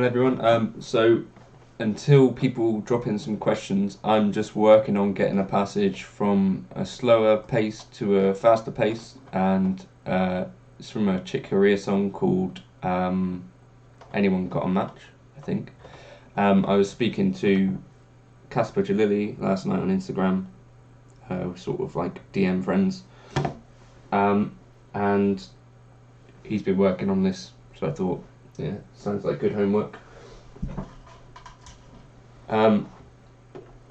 everyone. So until people drop in some questions, I'm just working on getting a passage from a slower pace to a faster pace, and it's from a Chick Corea song called Anyone Got a Match, I think. I was speaking to Casper Jalili last night on Instagram, sort of like DM friends, and he's been working on this, so I thought, yeah, sounds like good homework.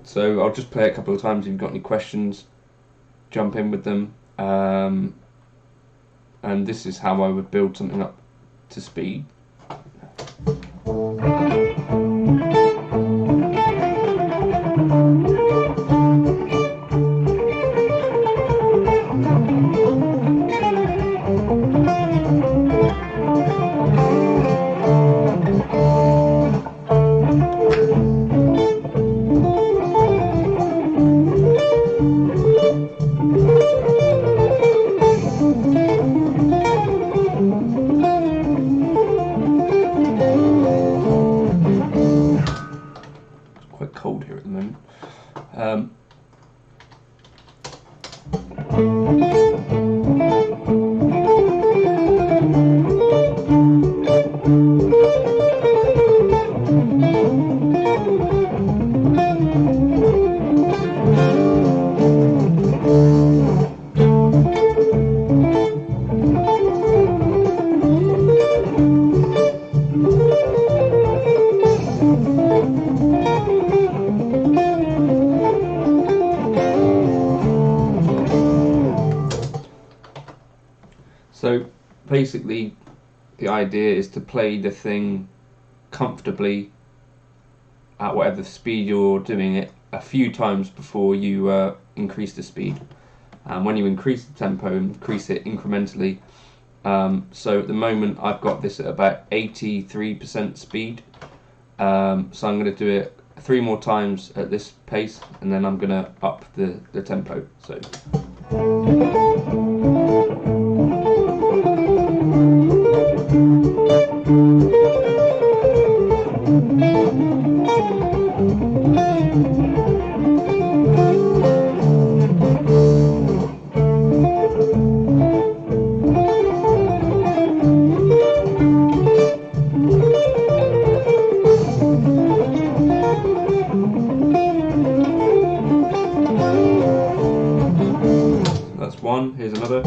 So I'll just play it a couple of times. If you've got any questions, jump in with them. And this is how I would build something up to speed. Quite cold here at the moment. So basically the idea is to play the thing comfortably at whatever speed you're doing it a few times before you increase the speed. And when you increase the tempo, increase it incrementally. So at the moment I've got this at about 83% speed. So I'm going to do it 3 more times at this pace, and then I'm going to up the tempo. So. That's one, here's another.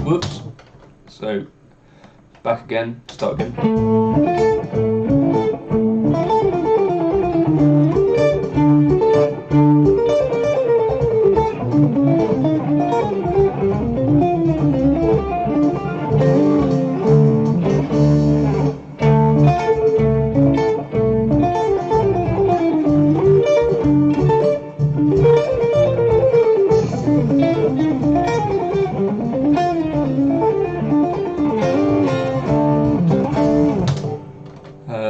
Whoops. So back again, start again.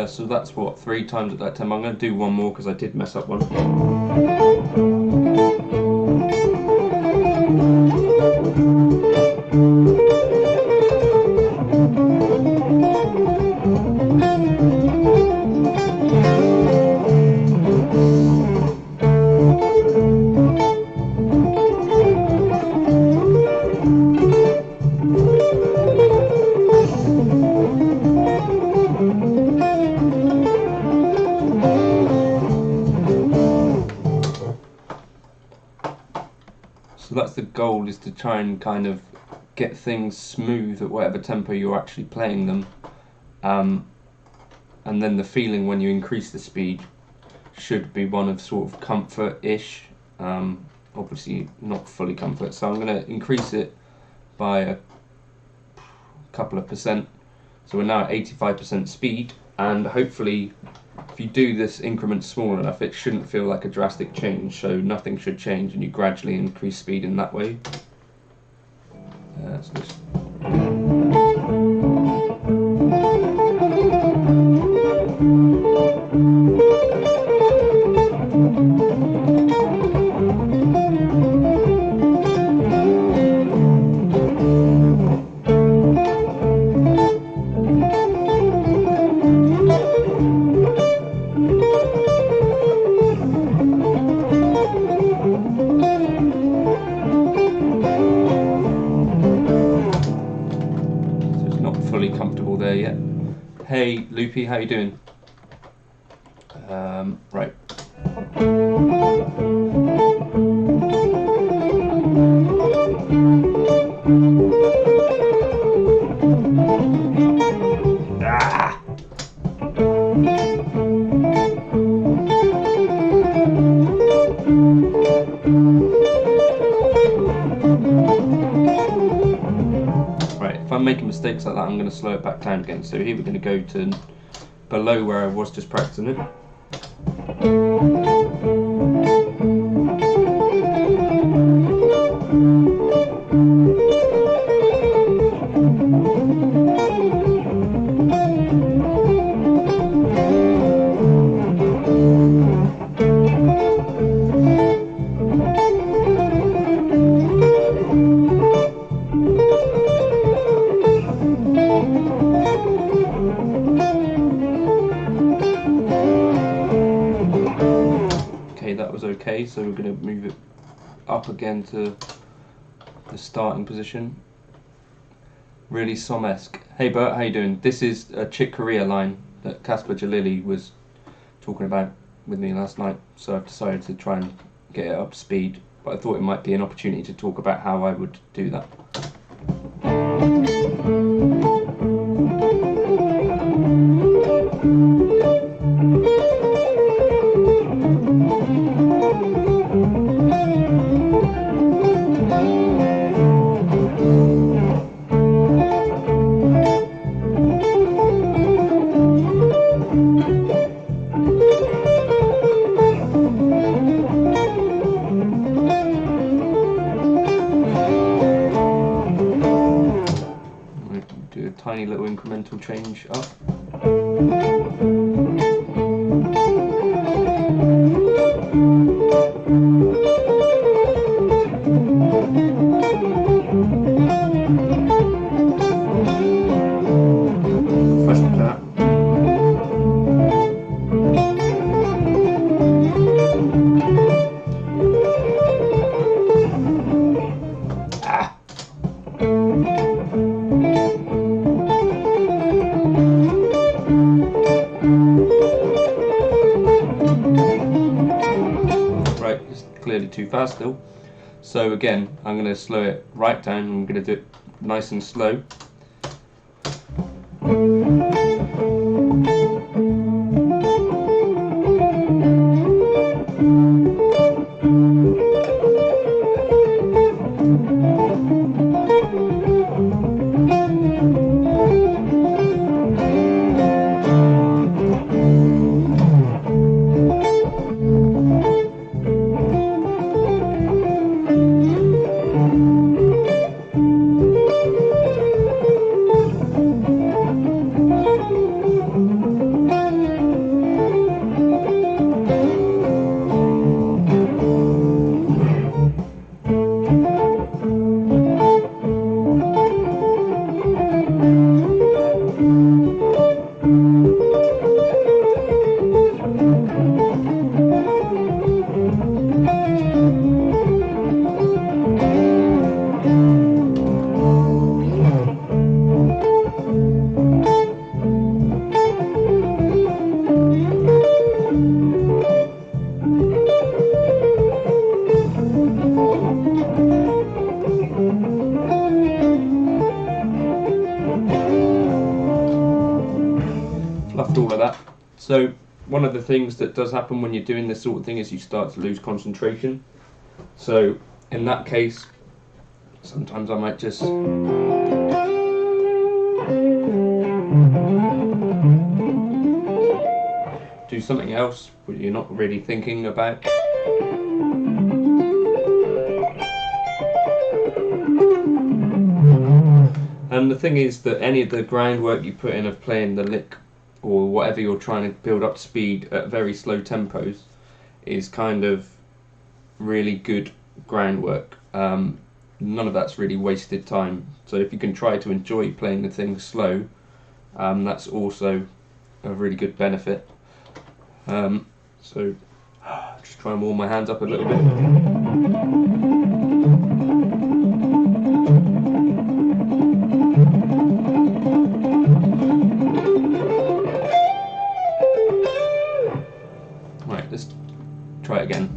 So that's what, 3 times at that tempo. I'm going to do one more because I did mess up one. So that's the goal, is to try and kind of get things smooth at whatever tempo you're actually playing them, and then the feeling when you increase the speed should be one of sort of comfort-ish, obviously not fully comfort, so I'm going to increase it by a couple of percent. So we're now at 85% speed, and hopefully if you do this increment small enough, it shouldn't feel like a drastic change, so nothing should change and you gradually increase speed in that way. So just comfortable there yet. Hey Loopy, how you doing? Right. Ah! If I'm making mistakes like that, I'm going to slow it back down again. So here we're going to go to below where I was just practicing it. Okay, so we're going to move it up again to the starting position. Really som-esque. Hey Bert, how you doing? This is a Chick Corea line that Casper Jalili was talking about with me last night, so I've decided to try and get it up to speed, but I thought it might be an opportunity to talk about how I would do that. Do a tiny little incremental change up. First that. Clearly too fast still. So again, I'm going to slow it right down. I'm going to do it nice and slow. Fluffed all of that. So one of the things that does happen when you're doing this sort of thing is you start to lose concentration. So in that case, sometimes I might just do something else that you're not really thinking about. And the thing is that any of the groundwork you put in of playing the lick or whatever you're trying to build up speed at very slow tempos is kind of really good groundwork. None of that's really wasted time. So if you can try to enjoy playing the things slow, that's also a really good benefit. So just try and warm my hands up a little bit. Right, let's try it again.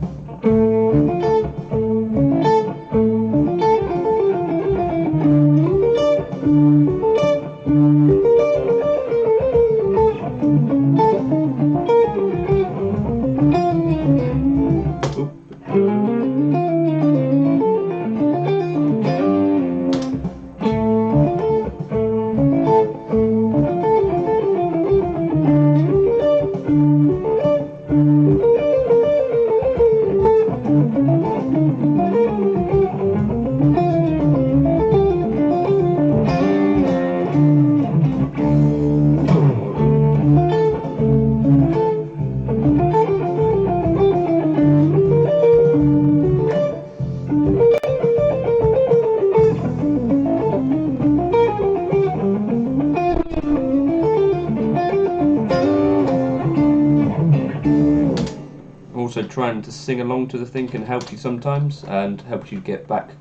Also trying to sing along to the thing can help you sometimes and helps you get back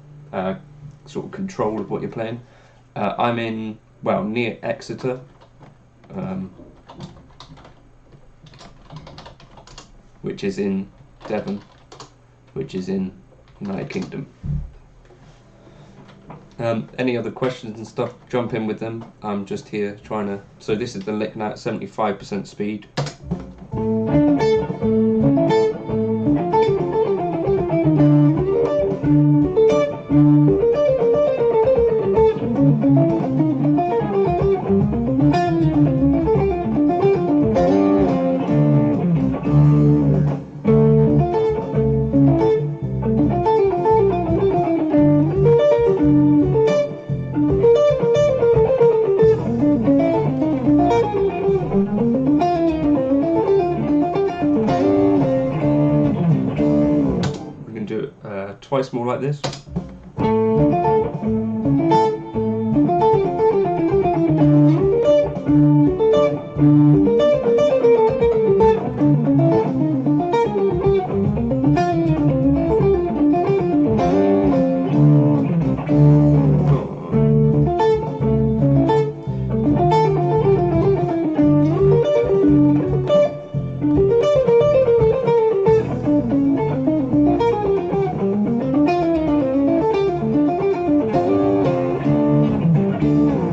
sort of control of what you're playing. I'm in, well, near Exeter, which is in Devon, which is in United Kingdom. Any other questions and stuff, jump in with them. I'm just here trying to, so this is the lick now at 75% speed. Twice more like this.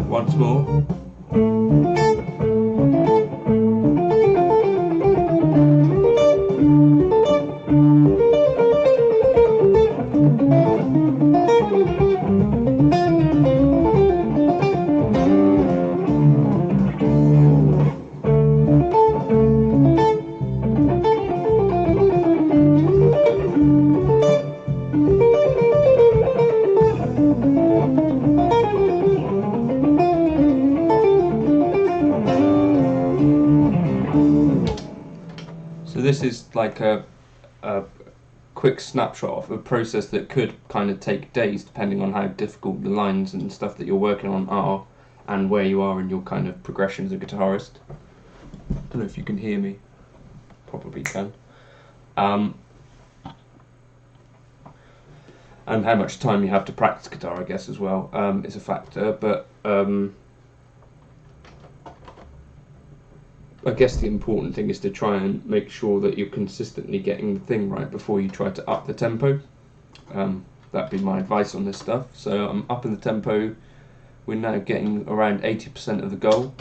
Once more. So this is like a quick snapshot of a process that could kind of take days depending on how difficult the lines and stuff that you're working on are and where you are in your kind of progression as a guitarist. I don't know if you can hear me, probably can. And how much time you have to practice guitar, I guess, as well, is a factor, but I guess the important thing is to try and make sure that you're consistently getting the thing right before you try to up the tempo. That'd be my advice on this stuff. So I'm upping the tempo. We're now getting around 80% of the goal.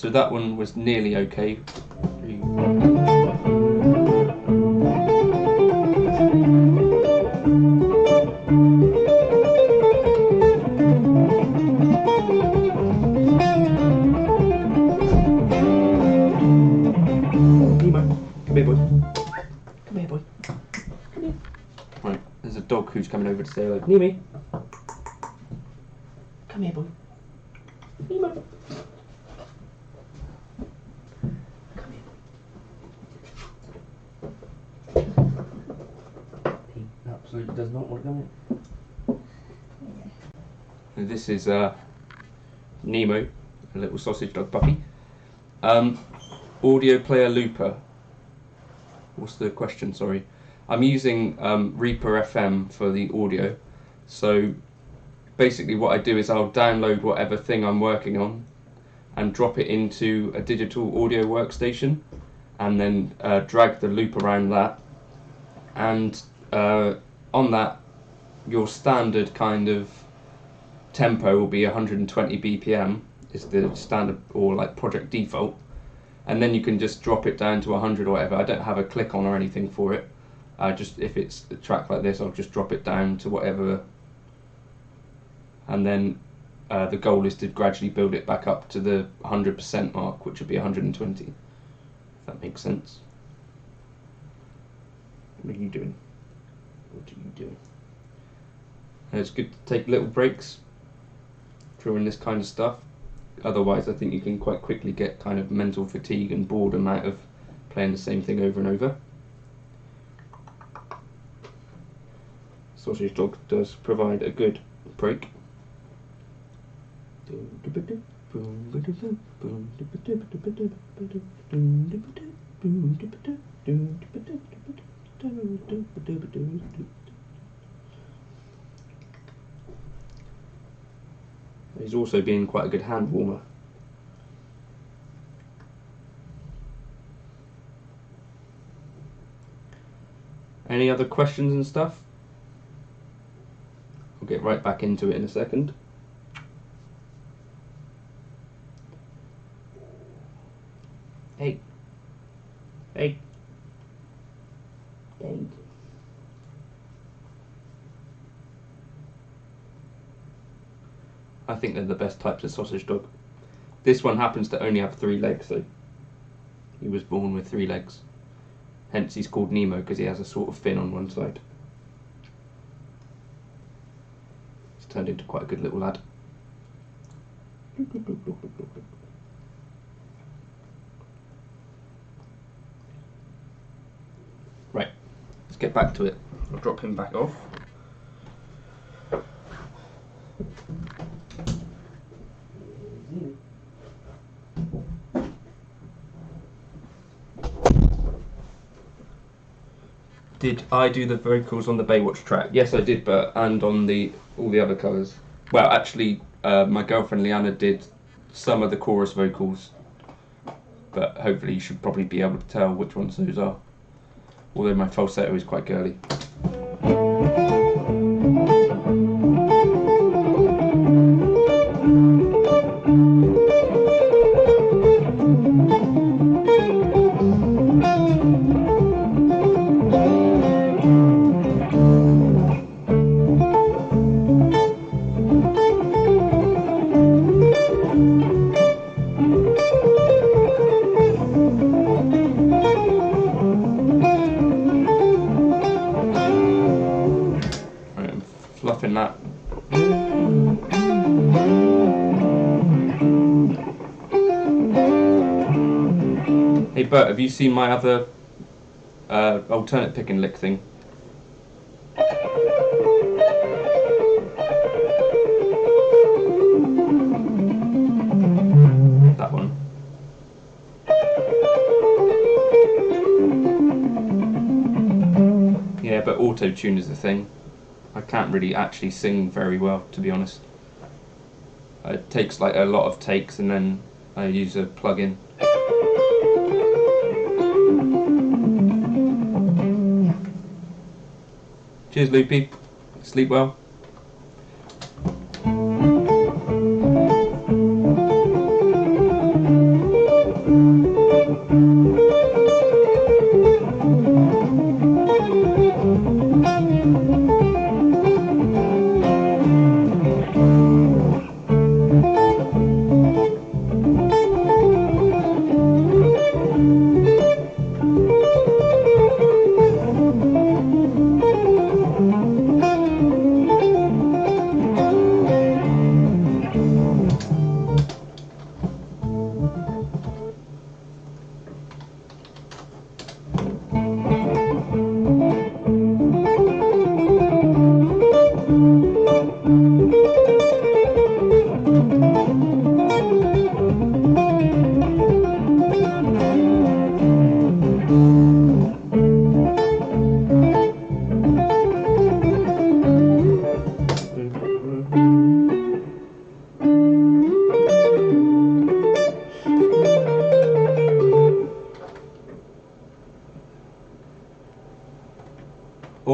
So that one was nearly okay. Come here, boy. Come here, boy. Come here. Right, there's a dog who's coming over to say hello. Nemo. Come here, boy. Nemo. Come here, boy. He absolutely does not want to come in. This is Nemo, a little sausage dog puppy. Audio player looper. What's the question? Sorry. I'm using Reaper FM for the audio. So basically what I do is I'll download whatever thing I'm working on and drop it into a digital audio workstation and then drag the loop around that. And on that, your standard kind of tempo will be 120 BPM is the standard or like project default. And then you can just drop it down to 100 or whatever. I don't have a click on or anything for it. Just if it's a track like this, I'll just drop it down to whatever. And then the goal is to gradually build it back up to the 100% mark, which would be 120. If that makes sense. What are you doing? What are you doing? And it's good to take little breaks during this kind of stuff. Otherwise, I think you can quite quickly get kind of mental fatigue and boredom out of playing the same thing over and over. Sausage Dog does provide a good break. He's also been quite a good hand warmer. Any other questions and stuff? I'll get right back into it in a second. Hey. Hey. Hey. I think they're the best types of sausage dog. This one happens to only have 3 legs, so he was born with 3 legs. Hence he's called Nemo, because he has a sort of fin on one side. He's turned into quite a good little lad. Right, let's get back to it. I'll drop him back off. Did I do the vocals on the Baywatch track? Yes, I did, and on all the other covers. Well, actually, my girlfriend Leanna did some of the chorus vocals, but hopefully you should probably be able to tell which ones those are. Although my falsetto is quite girly. Fluffing that. Hey Bert, have you seen my other alternate pick and lick thing? That one. Yeah, but auto-tune is the thing. I can't really actually sing very well, to be honest. It takes like a lot of takes and then I use a plug-in. Cheers, Loopy. Sleep well.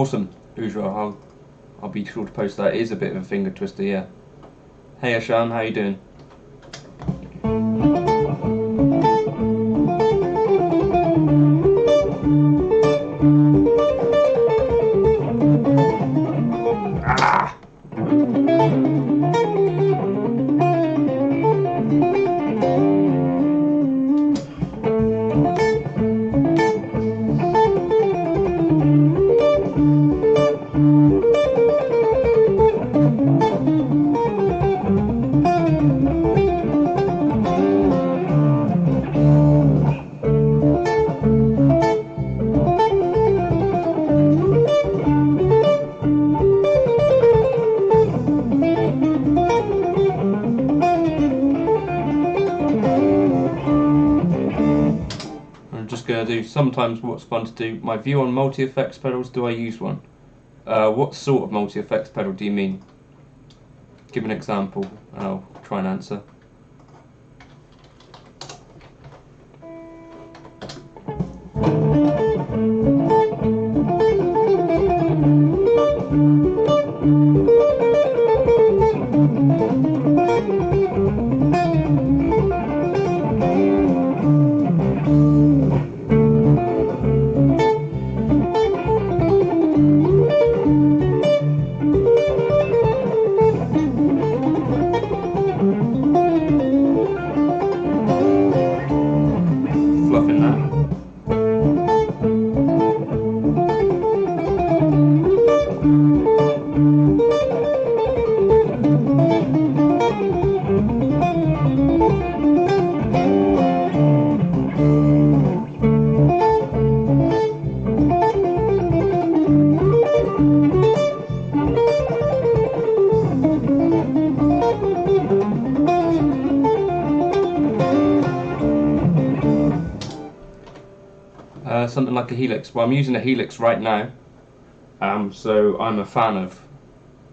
Awesome, Ujra. I'll be sure to post that. It is a bit of a finger twister, yeah. Hey Asham, how you doing? Ah! Sometimes what's fun to do. My view on multi-effects pedals, do I use one? What sort of multi-effects pedal do you mean? Give an example and I'll try and answer. Something like a Helix. Well, I'm using a Helix right now, so I'm a fan of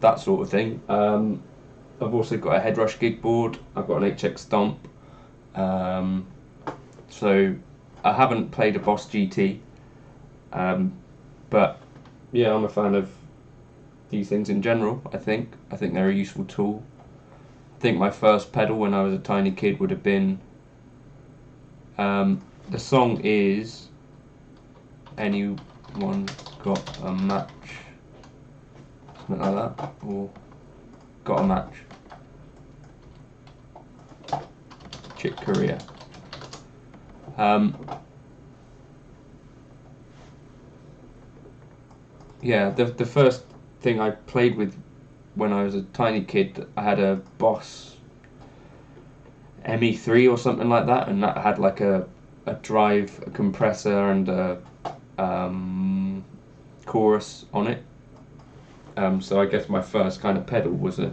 that sort of thing. I've also got a Headrush gig board. I've got an HX Stomp. So I haven't played a Boss GT, but yeah, I'm a fan of these things in general. I think they're a useful tool. I think my first pedal when I was a tiny kid would have been. The song is. Anyone got a match? Something like that, or got a match? Chick Corea. Yeah, the first thing I played with when I was a tiny kid, I had a Boss ME3 or something like that, and that had like a drive, a compressor, and a chorus on it. So I guess my first kind of pedal was a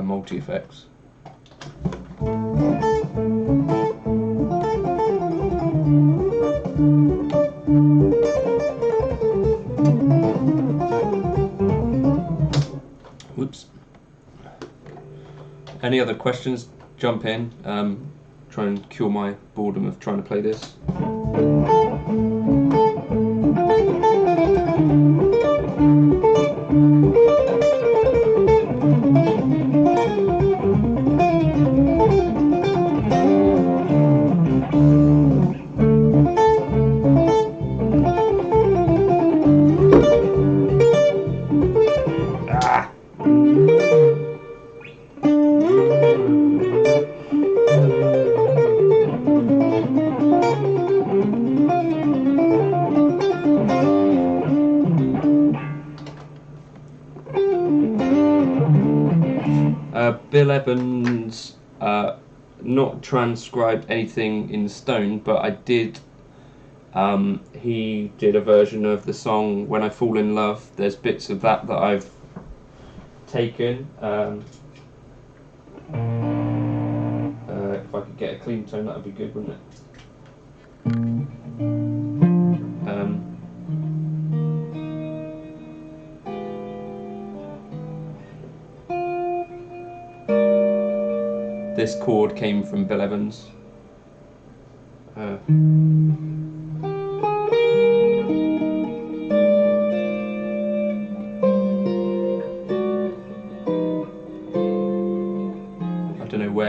multi-effects. Whoops. Any other questions? Jump in. Try and cure my boredom of trying to play this. Bill Evans not transcribed anything in stone, but I did. He did a version of the song "When I Fall in Love." There's bits of that I've taken. If I could get a clean tone, that would be good, wouldn't it? This chord came from Bill Evans.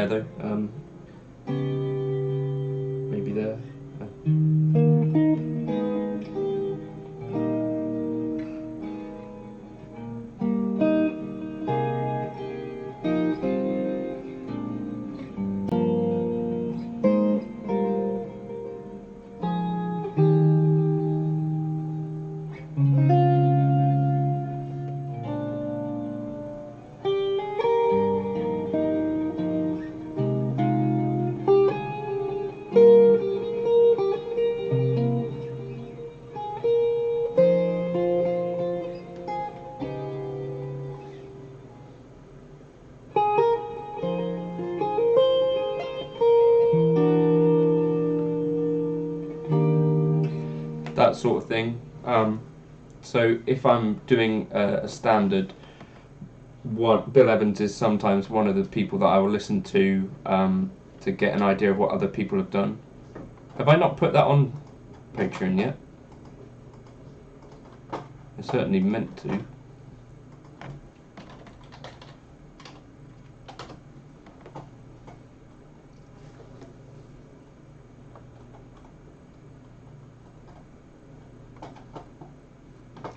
though. Maybe there. That sort of thing. So if I'm doing a standard, Bill Evans is sometimes one of the people that I will listen to get an idea of what other people have done. Have I not put that on Patreon yet? I certainly meant to.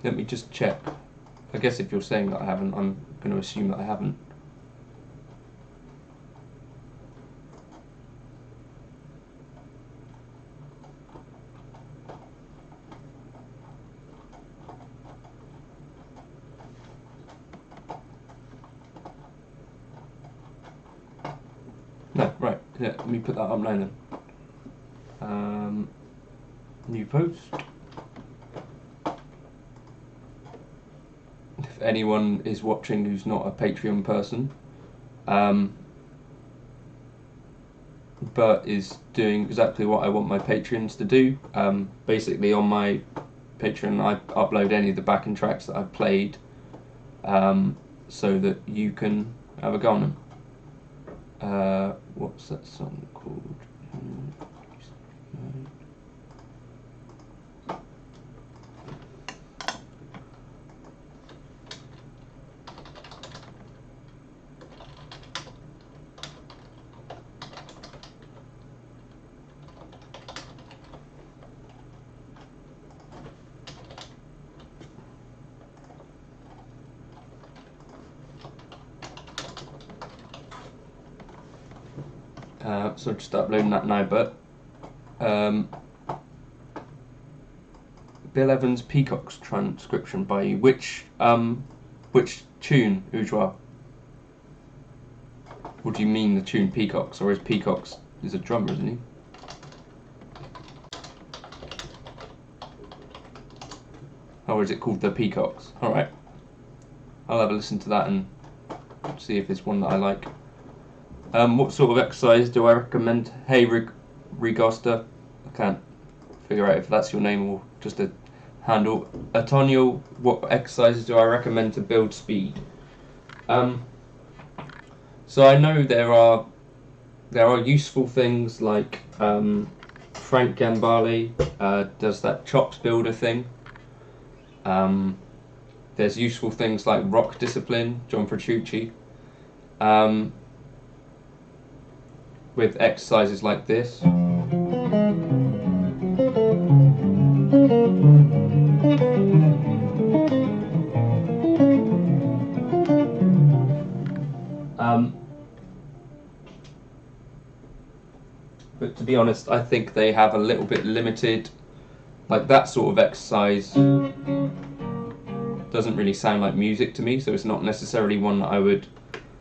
Let me just check. I guess if you're saying that I haven't, I'm going to assume that I haven't. No, right. Yeah, let me put that up now then. New post. If anyone is watching who's not a Patreon person, but is doing exactly what I want my Patreons to do, basically on my Patreon I upload any of the backing tracks that I've played, so that you can have a go on them. What's that song called? So just uploading that now, but Bill Evans' Peacock's transcription by you. Which tune, Ujwa? What do you mean the tune Peacocks, or is Peacocks is a drummer, isn't he? Or is it called the Peacocks? Alright. I'll have a listen to that and see if it's one that I like. What sort of exercise do I recommend? Hey, Rigosta. I can't figure out if that's your name or just a handle. Antonio, what exercises do I recommend to build speed? So I know there are useful things like Frank Gambale does that chops builder thing. There's useful things like rock discipline, John Petrucci. With exercises like this. But to be honest, I think they have a little bit limited, like that sort of exercise doesn't really sound like music to me, so it's not necessarily one that I would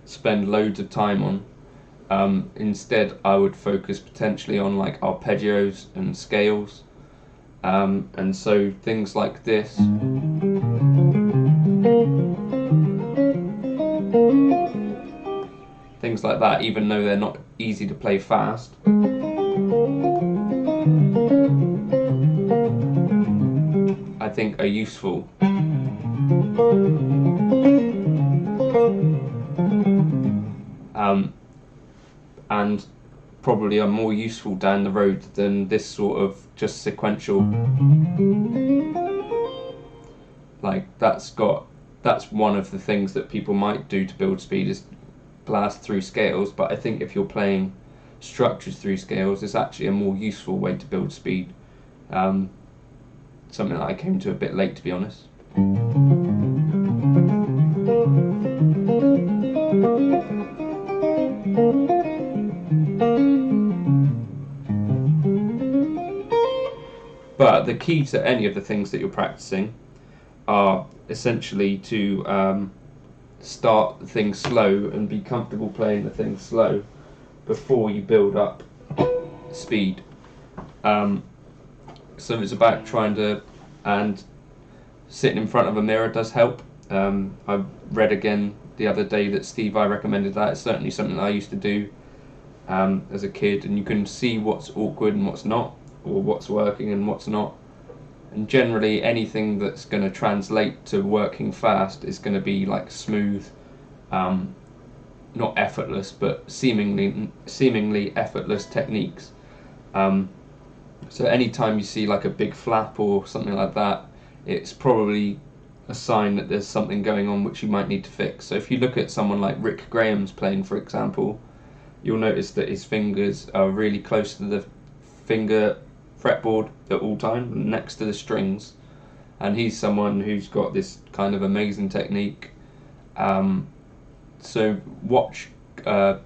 spend loads of time on. Instead, I would focus potentially on like arpeggios and scales, and so things like this. Things like that, even though they're not easy to play fast. I think are useful. And probably are more useful down the road than this sort of just sequential. Like that's one of the things that people might do to build speed is blast through scales, but I think if you're playing structures through scales, it's actually a more useful way to build speed. Something that I came to a bit late, to be honest. But the key to any of the things that you're practicing are essentially to start the thing slow and be comfortable playing the thing slow before you build up speed. So it's about trying to, and sitting in front of a mirror does help. I read again the other day that Steve I recommended that. It's certainly something that I used to do as a kid, and you can see what's awkward and what's not, or what's working and what's not. And generally anything that's going to translate to working fast is going to be like smooth, not effortless, but seemingly effortless techniques. So anytime you see like a big flap or something like that, it's probably a sign that there's something going on which you might need to fix. So if you look at someone like Rick Graham's playing, for example, you'll notice that his fingers are really close to the finger fretboard at all times, next to the strings, and he's someone who's got this kind of amazing technique. So watch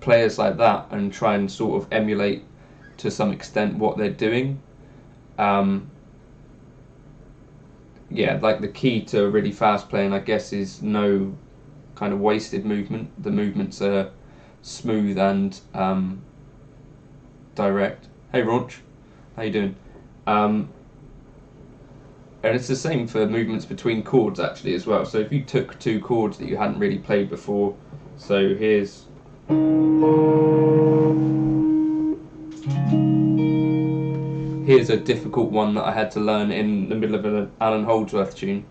players like that and try and sort of emulate to some extent what they're doing. Yeah, like the key to really fast playing, I guess, is no kind of wasted movement. The movements are smooth and direct. Hey Raunch, how you doing? And it's the same for movements between chords actually as well. So if you took two chords that you hadn't really played before, so here's a difficult one that I had to learn in the middle of an Alan Holdsworth tune.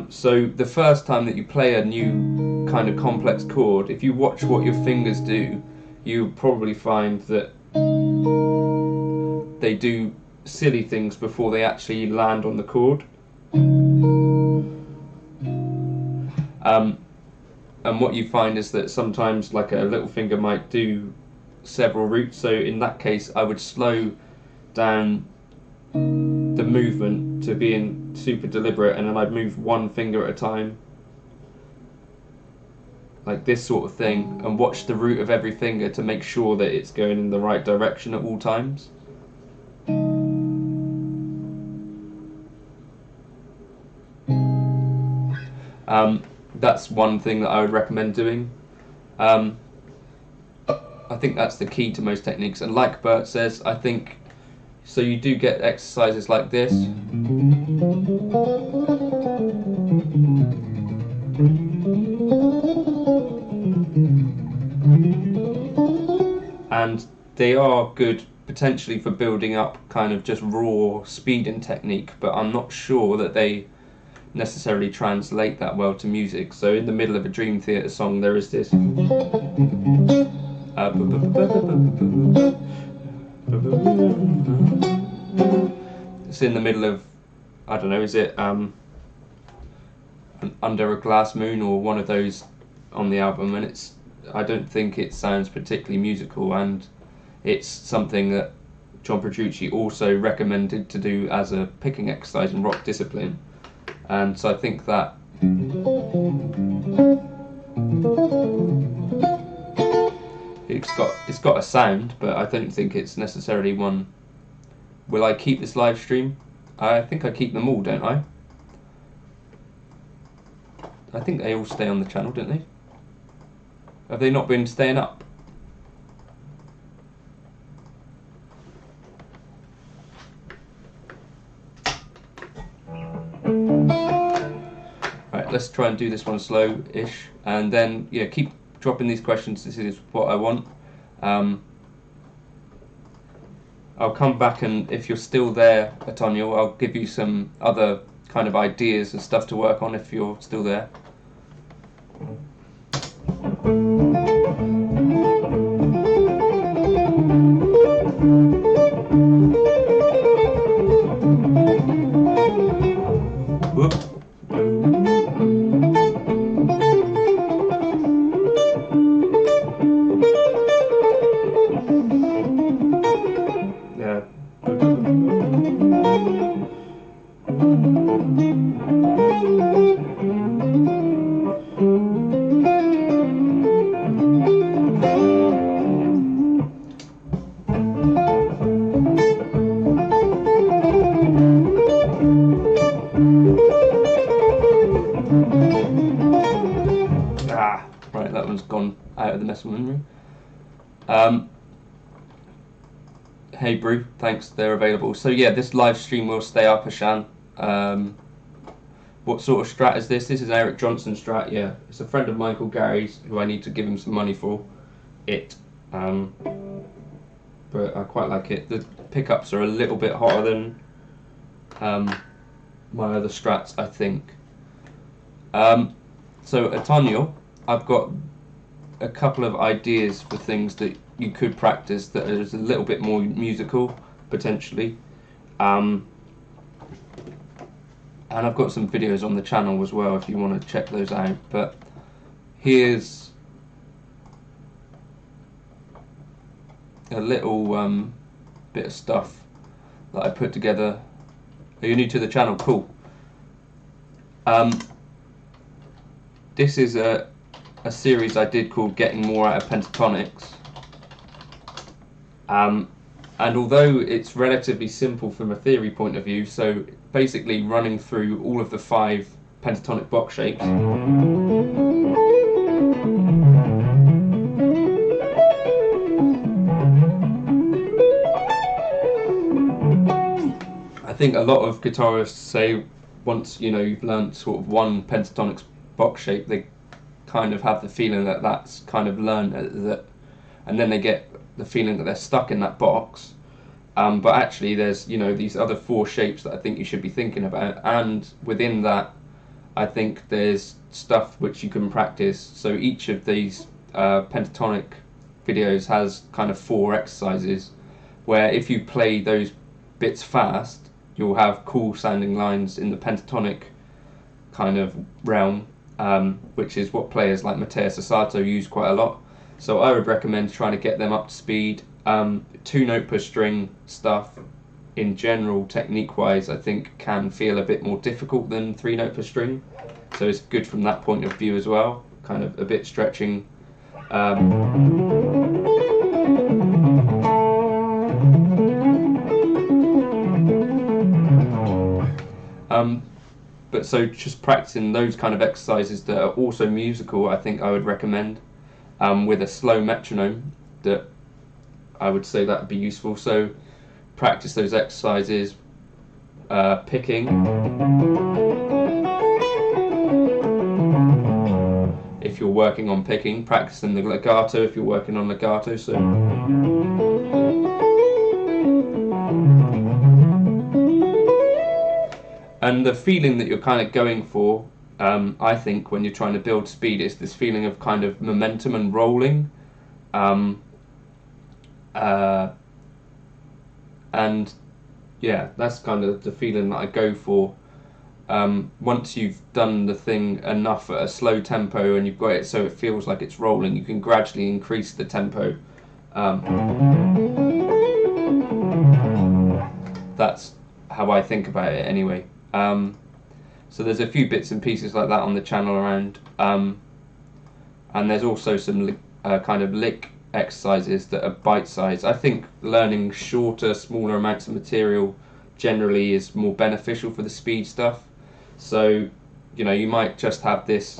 So the first time that you play a new kind of complex chord, if you watch what your fingers do, you'll probably find that they do silly things before they actually land on the chord. And what you find is that sometimes like a little finger might do several roots, so in that case I would slow down the movement to being super deliberate, and then I'd move one finger at a time, like this sort of thing, and watch the root of every finger to make sure that it's going in the right direction at all times. That's one thing that I would recommend doing. I think that's the key to most techniques, and like Bert says, I think so you do get exercises like this, and they are good potentially for building up kind of just raw speed and technique, but I'm not sure that they necessarily translate that well to music. So in the middle of a Dream Theater song there is this it's in the middle of, I don't know, is it Under a Glass Moon or one of those on the album, and it's, I don't think it sounds particularly musical, and it's something that John Petrucci also recommended to do as a picking exercise in rock discipline. And so I think that it's got a sound, but I don't think it's necessarily one. Will I keep this live stream? I think I keep them all, don't I? I think they all stay on the channel, don't they? Have they not been staying up? Right, let's try and do this one slow-ish, and then yeah, keep dropping these questions. This is what I want. I'll come back, and if you're still there, Antonio, I'll give you some other kind of ideas and stuff to work on if you're still there. messing with me. Hey Brew, thanks, they're available. So yeah, this live stream will stay up, Ashan. What sort of strat is this? This is Eric Johnson strat, yeah. It's a friend of mine called Gary's, who I need to give him some money for it. But I quite like it. The pickups are a little bit hotter than my other strats, I think. So Antonio, I've got a couple of ideas for things that you could practice that is a little bit more musical, potentially. And I've got some videos on the channel as well if you want to check those out. But here's a little bit of stuff that I put together. Are you new to the channel? Cool. This is a series I did called Getting More Out of Pentatonics. And although it's relatively simple from a theory point of view, so basically running through all of the 5 pentatonic box shapes, I think a lot of guitarists say once you've learned sort of one pentatonic box shape, they kind of have the feeling that that's kind of learned that, and then they get the feeling that they're stuck in that box. But actually there's these other 4 shapes that I think you should be thinking about, and within that I think there's stuff which you can practice. So each of these pentatonic videos has kind of 4 exercises where if you play those bits fast, you'll have cool sounding lines in the pentatonic kind of realm, which is what players like Matteo Sasato use quite a lot. So I would recommend trying to get them up to speed. 2 note per string stuff in general, technique wise, I think can feel a bit more difficult than 3 note per string, so it's good from that point of view as well, kind of a bit stretching. But so just practicing those kind of exercises that are also musical, I think I would recommend, with a slow metronome, that I would say that would be useful. So practice those exercises, picking, if you're working on picking, practicing the legato if you're working on legato. So and the feeling that you're kind of going for, I think, when you're trying to build speed, is this feeling of kind of momentum and rolling. And yeah, that's kind of the feeling that I go for. Once you've done the thing enough at a slow tempo and you've got it so it feels like it's rolling, you can gradually increase the tempo. That's how I think about it anyway. So there's a few bits and pieces like that on the channel around, and there's also some kind of lick exercises that are bite-sized. I think learning shorter, smaller amounts of material generally is more beneficial for the speed stuff. So you might just have this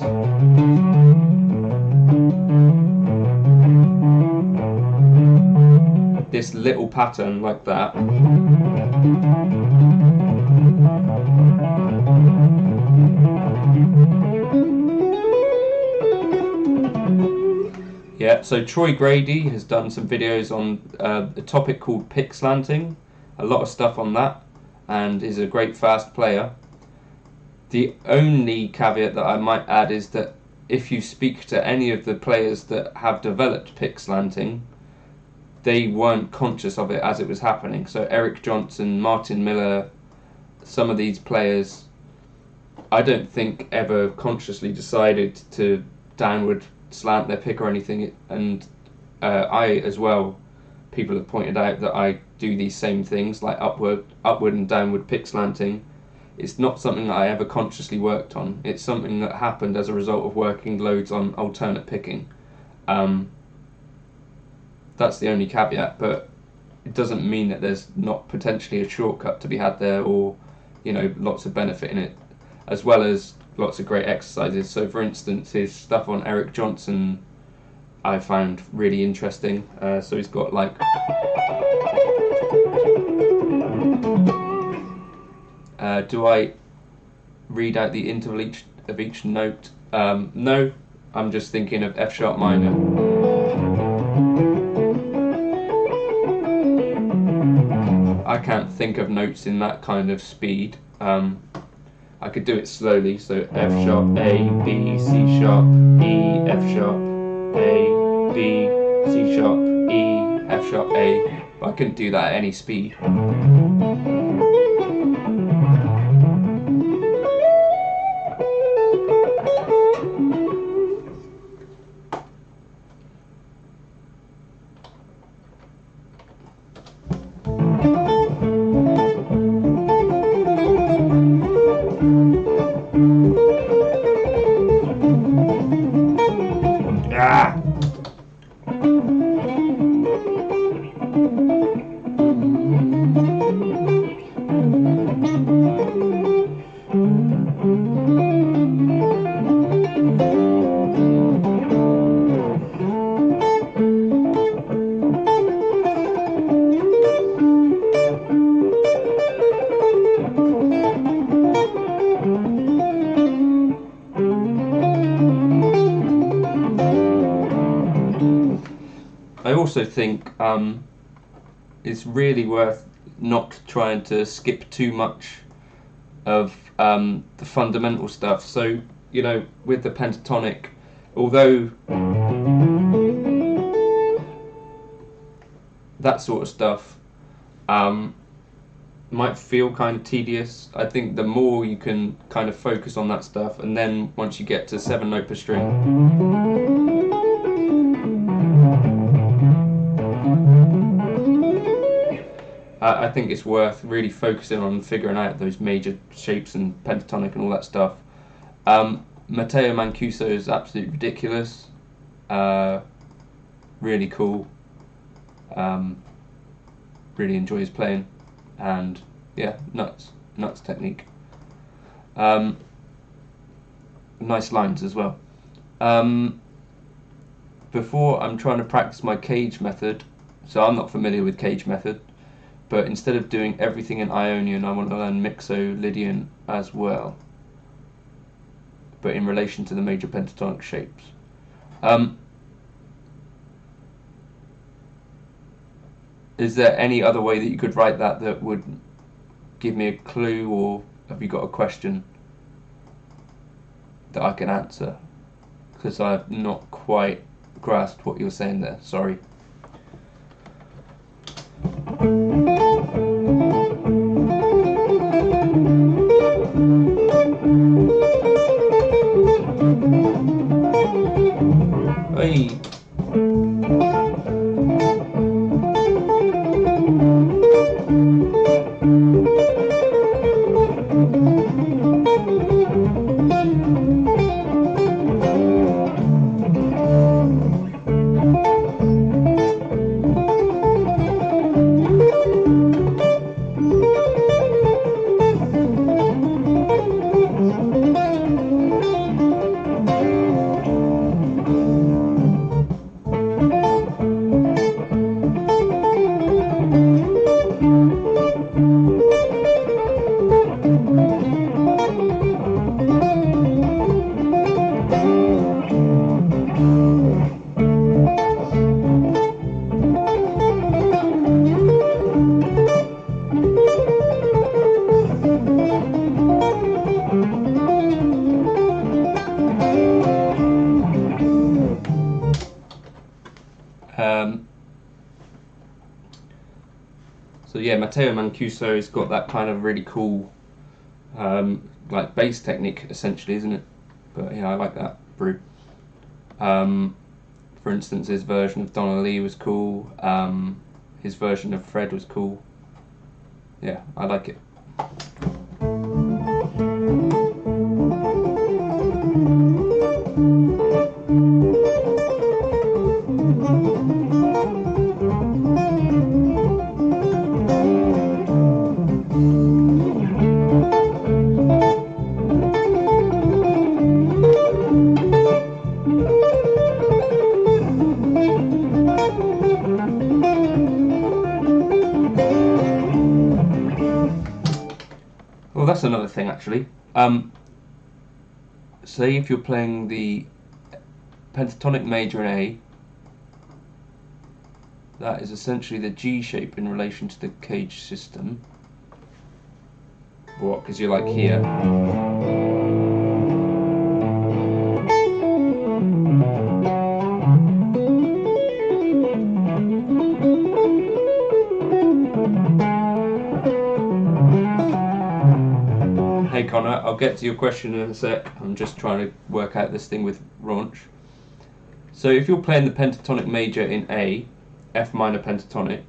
little pattern like that, yeah. So Troy Grady has done some videos on a topic called pick slanting, a lot of stuff on that, and is a great fast player. The only caveat that I might add is that if you speak to any of the players that have developed pick slanting, they weren't conscious of it as it was happening. So Eric Johnson, Martin Miller, some of these players, I don't think ever consciously decided to downward slant their pick or anything. And I as well, people have pointed out that I do these same things, like upward and downward pick slanting. It's not something that I ever consciously worked on. It's something that happened as a result of working loads on alternate picking. That's the only caveat, but it doesn't mean that there's not potentially a shortcut to be had there, or lots of benefit in it, as well as lots of great exercises. So for instance, his stuff on Eric Johnson, I found really interesting. So he's got like do I read out the interval of each note? No, I'm just thinking of F sharp minor. I can't think of notes in that kind of speed. I could do it slowly, so F sharp, A, B, C sharp, E, F sharp, A, B, C sharp, E, F sharp, A, but I couldn't do that at any speed. I also think it's really worth not trying to skip too much of the fundamental stuff. So, you know, with the pentatonic, although that sort of stuff might feel kind of tedious, I think the more you can kind of focus on that stuff, and then once you get to 7 note per string, I think it's worth really focusing on figuring out those major shapes and pentatonic and all that stuff. Matteo Mancuso is absolutely ridiculous, really cool, really enjoy his playing, and yeah, nuts technique. Nice lines as well. Before I'm trying to practice my cage method, so I'm not familiar with cage method, but instead of doing everything in Ionian, I want to learn Mixo-Lydian as well, but in relation to the major pentatonic shapes. Is there any other way that you could write that that would give me a clue, or have you got a question that I can answer? Because I've not quite grasped what you're saying there, sorry. Hey. So yeah, Matteo Mancuso has got that kind of really cool, like bass technique essentially, isn't it? But yeah, I like that brew. For instance, his version of Donna Lee was cool. His version of Fred was cool. Yeah, I like it. that's another thing actually. Say if you're playing the pentatonic major in A, that is essentially the G shape in relation to the cage system. What? Because you're like here. Hey Connor, I'll get to your question in a sec. I'm just trying to work out this thing with Raunch. So if you're playing the pentatonic major in A, F minor pentatonic,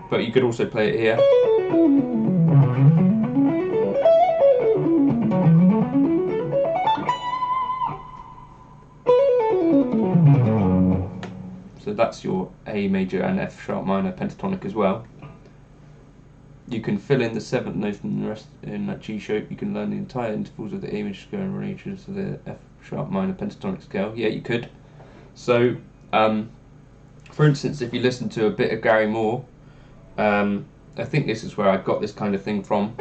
but you could also play it here. So that's your A major and F sharp minor pentatonic as well. You can fill in the 7th note and the rest in that G shape. You can learn the entire intervals of the A major scale and ranges of the F sharp minor pentatonic scale. Yeah, you could. So, for instance, if you listen to a bit of Gary Moore, I think this is where I got this kind of thing from.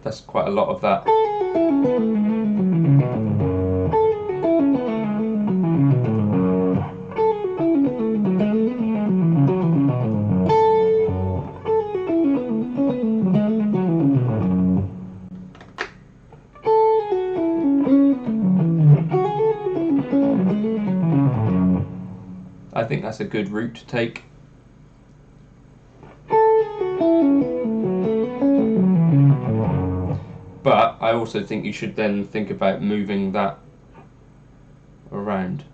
That's quite a lot of that. I think that's a good route to take. But I also think you should then think about moving that around.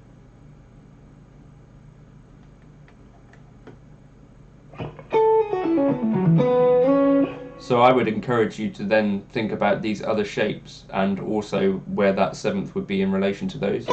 So I would encourage you to then think about these other shapes and also where that 7th would be in relation to those.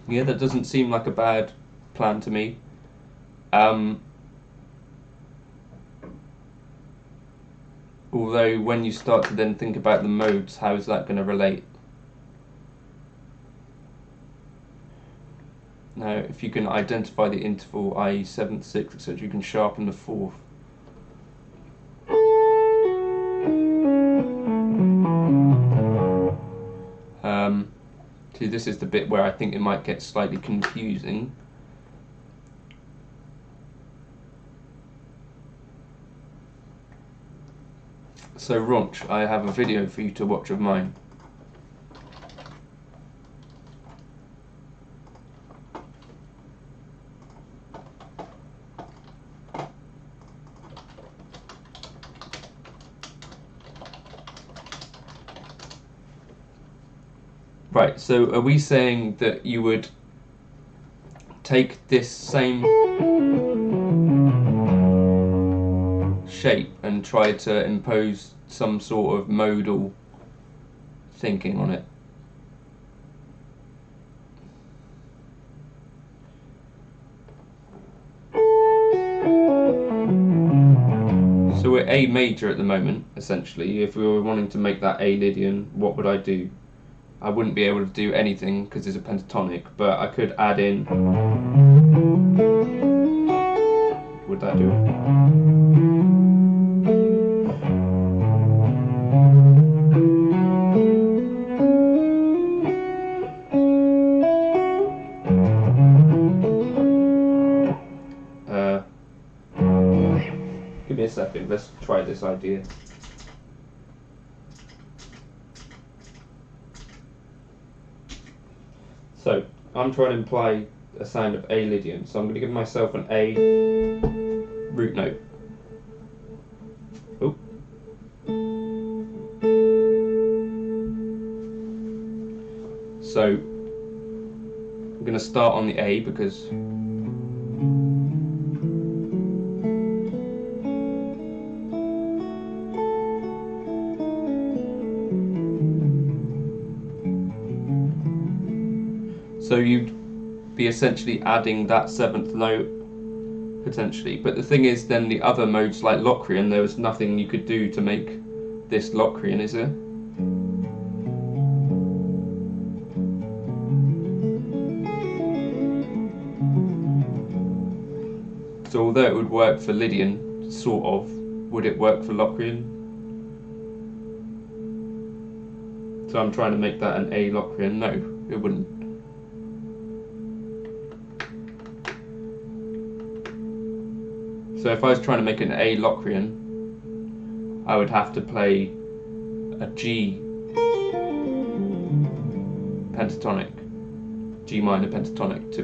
Yeah, that doesn't seem like a bad plan to me. Although when you start to then think about the modes, how is that going to relate? Now, if you can identify the interval, i.e. 7th, 6th, etc., you can sharpen the 4th. See, this is the bit where I think it might get slightly confusing. So Raunch, I have a video for you to watch of mine. Right, so are we saying that you would take this same shape and try to impose some sort of modal thinking on it? So we're A major at the moment, essentially. If we were wanting to make that A Lydian, what would I do? I wouldn't be able to do anything because it's a pentatonic, but I could add in. Would that do it? Give me a second, let's try this idea. So, I'm trying to imply a sound of A Lydian, so I'm going to give myself an A root note. Oh. So, I'm going to start on the A because So you'd be essentially adding that 7th note potentially, but the thing is, then the other modes like Locrian, there was nothing you could do to make this Locrian, is there? So although it would work for Lydian, sort of, would it work for Locrian? So I'm trying to make that an A Locrian. No, it wouldn't. So if I was trying to make an A Locrian, I would have to play a G pentatonic, G minor pentatonic to.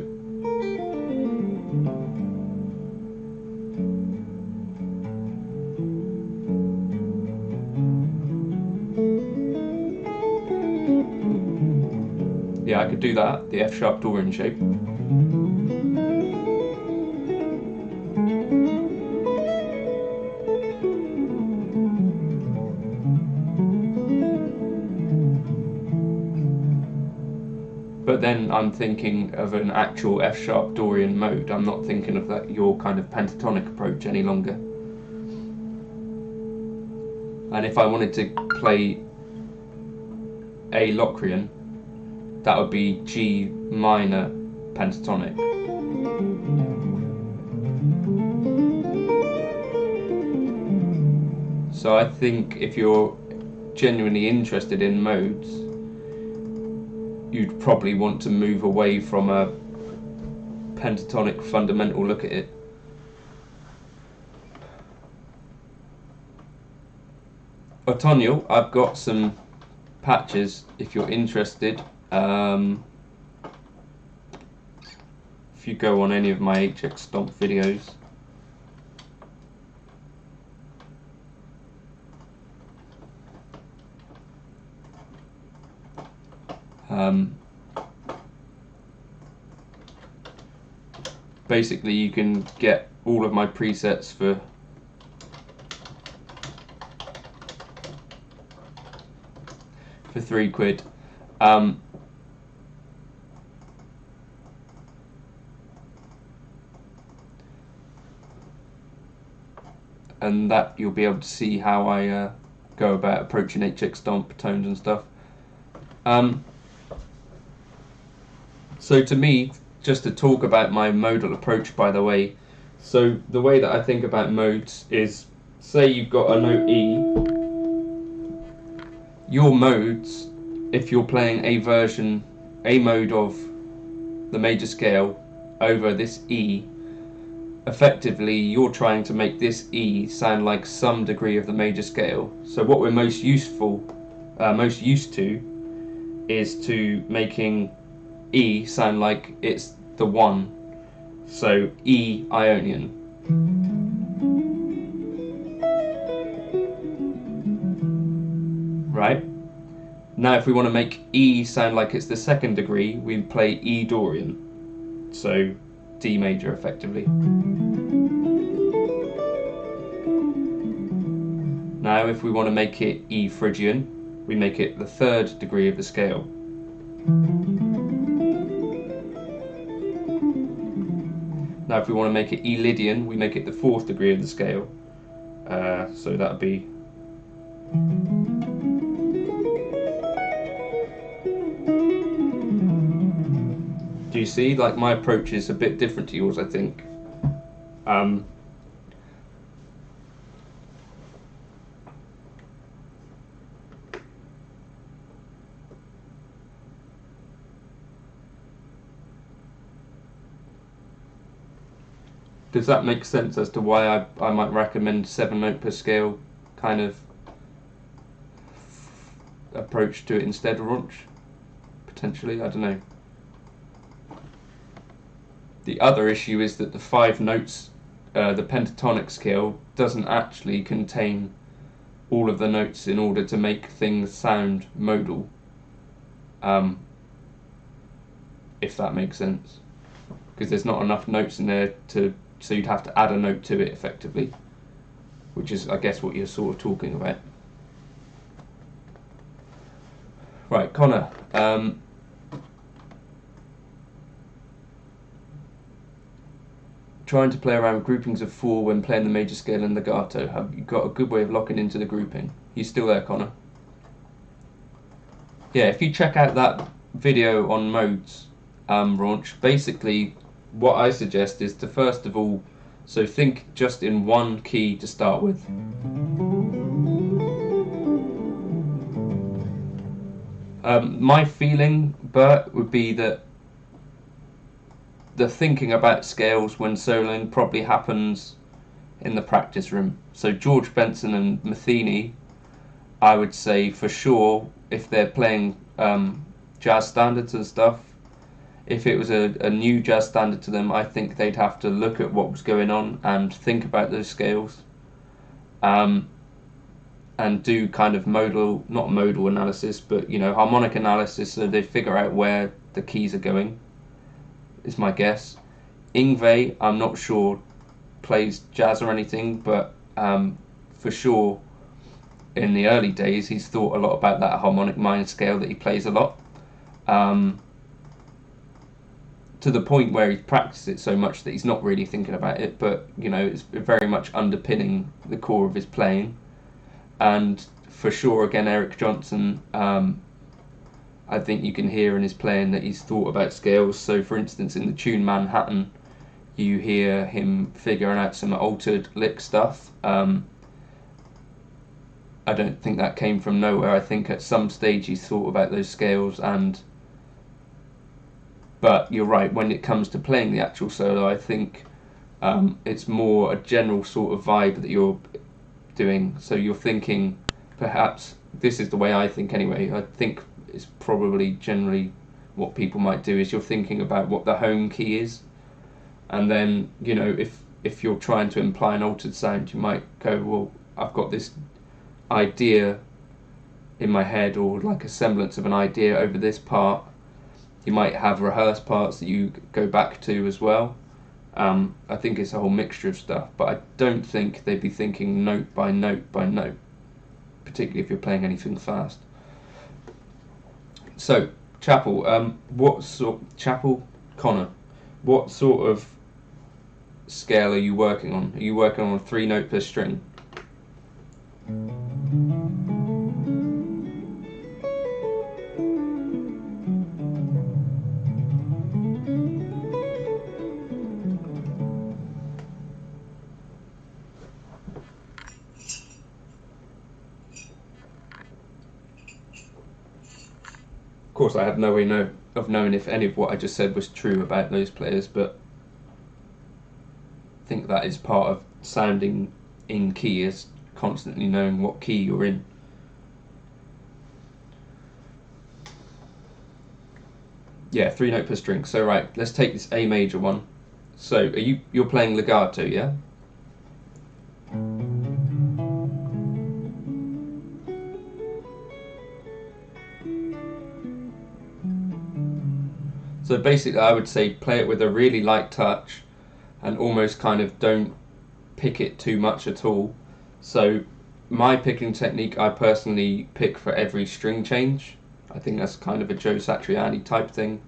Yeah, I could do that, the F sharp Dorian shape. But then I'm thinking of an actual F sharp Dorian mode. I'm not thinking of that your kind of pentatonic approach any longer. And if I wanted to play A Locrian, that would be G minor pentatonic. So I think if you're genuinely interested in modes, you'd probably want to move away from a pentatonic fundamental look at it. Otonio, I've got some patches if you're interested. If you go on any of my HX Stomp videos, basically you can get all of my presets for £3. And that you'll be able to see how I go about approaching HX Stomp tones and stuff. So to me, just to talk about my modal approach, by the way, so the way that I think about modes is, say you've got a note E, your modes, if you're playing a mode of the major scale over this E, effectively you're trying to make this E sound like some degree of the major scale. So what we're most used to is to making E sound like it's the 1. So E Ionian. Right? Now if we want to make E sound like it's the 2nd degree, we play E Dorian. So D major effectively. Now if we want to make it E Phrygian, we make it the 3rd degree of the scale. Now if we want to make it E Lydian, we make it the 4th degree of the scale. So that would be do you see, like, my approach is a bit different to yours, I think. Does that make sense as to why I might recommend 7 note per scale kind of approach to it instead, Raunch? Potentially, I don't know. The other issue is that the 5 notes, the pentatonic scale, doesn't actually contain all of the notes in order to make things sound modal. If that makes sense. Because there's not enough notes in there so you'd have to add a note to it effectively. Which is, I guess, what you're sort of talking about. Right, Connor. trying to play around with groupings of 4 when playing the major scale and legato. Have you got a good way of locking into the grouping? You still there, Connor? Yeah, if you check out that video on modes, Raunch, basically what I suggest is to first of all, so think just in one key to start with. My feeling, Bert, would be that the thinking about scales when soloing probably happens in the practice room. So George Benson and Matheny, I would say for sure, if they're playing jazz standards and stuff, if it was a new jazz standard to them, I think they'd have to look at what was going on and think about those scales, and do kind of not modal analysis, but harmonic analysis, so they figure out where the keys are going, is my guess. Yngwie, I'm not sure plays jazz or anything, but for sure in the early days he's thought a lot about that harmonic minor scale that he plays a lot, to the point where he's practiced it so much that he's not really thinking about it, but it's very much underpinning the core of his playing. And for sure, again, Eric Johnson, I think you can hear in his playing that he's thought about scales. So for instance, in the tune Manhattan, you hear him figuring out some altered lick stuff. I don't think that came from nowhere. I think at some stage he's thought about those scales, but you're right, when it comes to playing the actual solo, I think it's more a general sort of vibe that you're doing. So you're thinking, perhaps, this is the way I think anyway, I think it's probably generally what people might do is you're thinking about what the home key is, and then if you're trying to imply an altered sound, you might go, well, I've got this idea in my head, or like a semblance of an idea over this part. You might have rehearsed parts that you go back to as well. I think it's a whole mixture of stuff, but I don't think they'd be thinking note by note by note, particularly if you're playing anything fast. So, Chapel, Connor, what sort of scale are you working on? Are you working on a 3-note per string? Of course, I have no way of knowing if any of what I just said was true about those players, but I think that is part of sounding in key, is constantly knowing what key you're in. Yeah, 3-note per string. So right, let's take this A major one. So you're playing legato, yeah? So basically I would say play it with a really light touch and almost kind of don't pick it too much at all. So my picking technique, I personally pick for every string change. I think that's kind of a Joe Satriani type thing.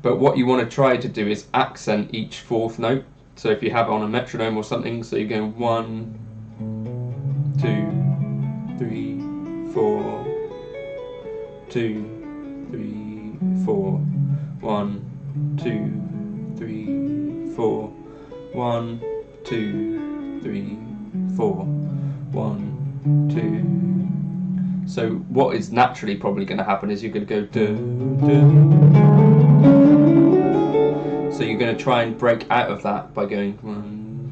But what you want to try to do is accent each 4th note. So if you have it on a metronome or something, so you're going 1, 2, 3, 4, 2, 3, 4, 1, 2, 3, 4, 1, 2, 3, 4, 1, 2. So what is naturally probably going to happen is you're going to go do, do. So you're going to try and break out of that by going 1,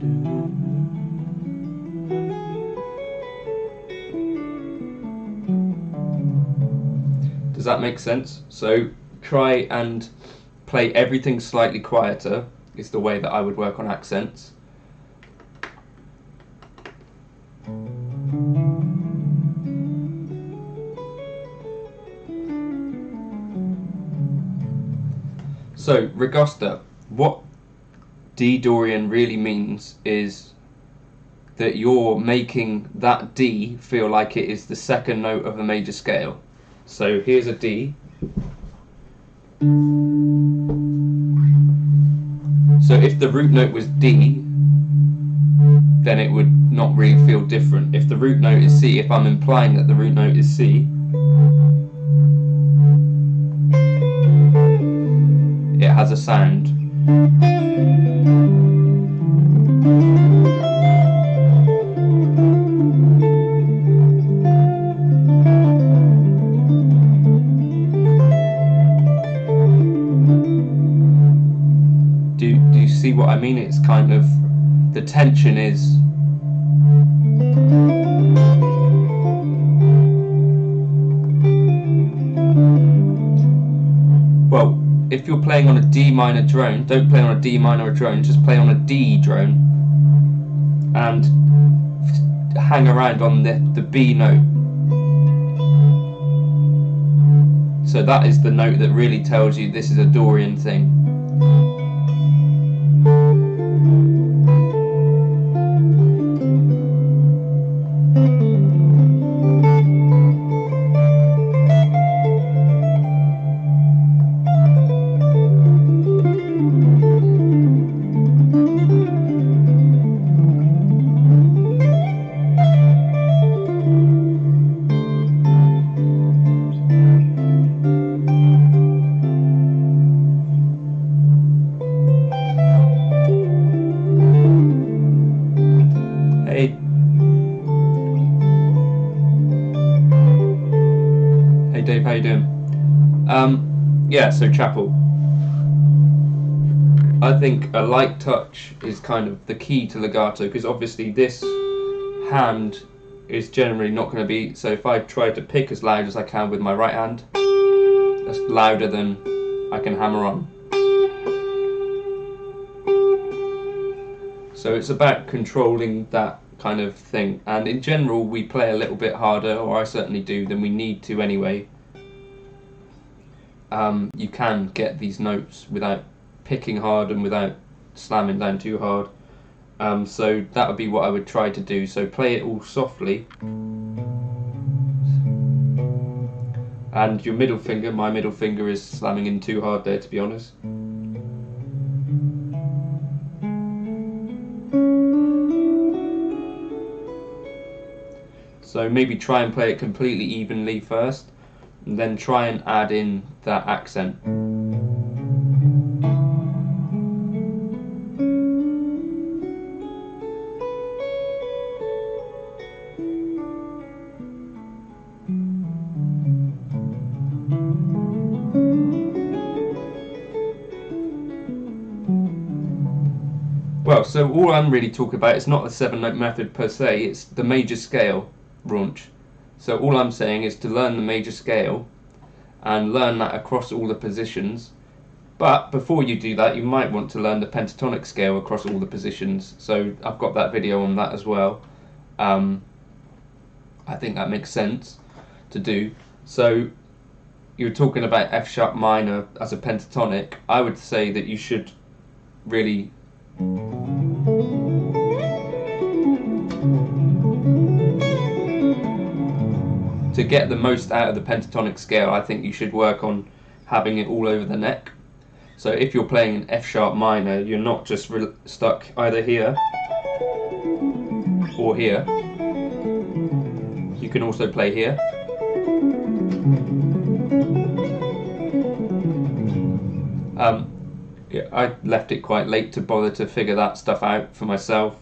2. Does that make sense? So try and play everything slightly quieter is the way that I would work on accents. So, Rigosta, what D Dorian really means is that you're making that D feel like it is the 2nd note of a major scale. So here's a D. if the root note was D, then it would not really feel different. If the root note is C, if I'm implying that the root note is C, it has a sound. Do you see what I mean? It's kind of, the tension is well, if you're playing on a D minor drone, don't play on a D minor drone, just play on a D drone and hang around on the B note. So that is the note that really tells you this is a Dorian thing. Hey Dave, how you doing? Yeah, so chapel. I think a light touch is kind of the key to legato, because obviously this hand is generally not going to be, so if I try to pick as loud as I can with my right hand, that's louder than I can hammer on. So it's about controlling that kind of thing, and in general we play a little bit harder, or I certainly do, than we need to anyway. You can get these notes without picking hard and without slamming down too hard. So that would be what I would try to do. So play it all softly. And your middle finger, my middle finger is slamming in too hard there, to be honest. So maybe try and play it completely evenly first, and then try and add in that accent. Well, so all I'm really talking about is not the 7-note method per se, it's the major scale launch. So all I'm saying is to learn the major scale and learn that across all the positions. But before you do that, you might want to learn the pentatonic scale across all the positions. So I've got that video on that as well. I think that makes sense to do. So you're talking about F sharp minor as a pentatonic. I would say that you should really to get the most out of the pentatonic scale, I think you should work on having it all over the neck. So if you're playing an F sharp minor, you're not just stuck either here or here. You can also play here. Yeah, I left it quite late to bother to figure that stuff out for myself,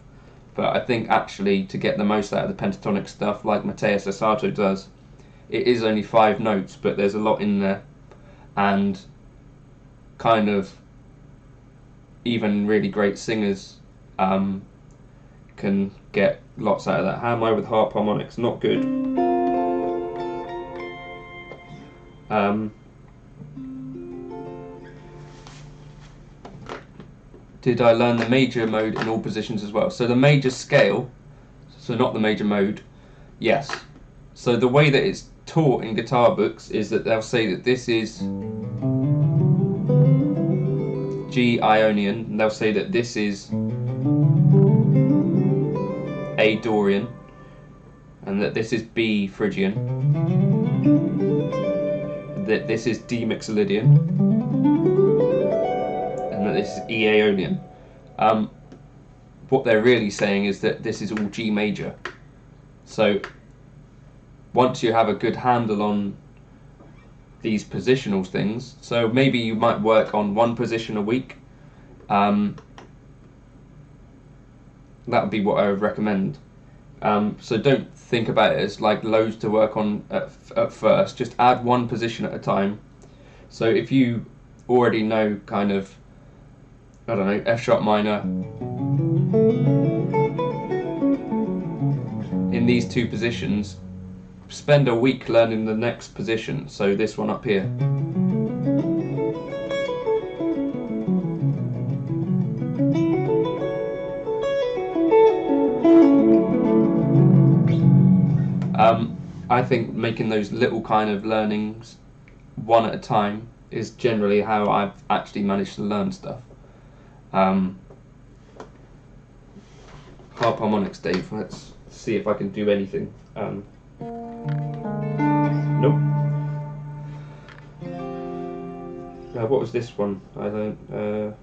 but I think actually to get the most out of the pentatonic stuff, like Matthias Asato does, it is only 5 notes, but there's a lot in there, and kind of even really great singers can get lots out of that. How am I with harp harmonics? Not good. Did I learn the major mode in all positions as well? So the major scale, so not the major mode, yes. So the way that it's taught in guitar books is that they'll say that this is G Ionian, and they'll say that this is A Dorian, and that this is B Phrygian, that this is D Mixolydian, and that this is E Aeolian. What they're really saying is that this is all G major. So once you have a good handle on these positional things, so maybe you might work on one position a week, that would be what I would recommend. So don't think about it as like loads to work on at first, just add one position at a time. So if you already know kind of, I don't know, F sharp minor in these two positions, spend a week learning the next position, so this one up here. I think making those little kind of learnings one at a time is generally how I've actually managed to learn stuff. Harmonics, Dave, let's see if I can do anything. Nope. What was this one? I don't.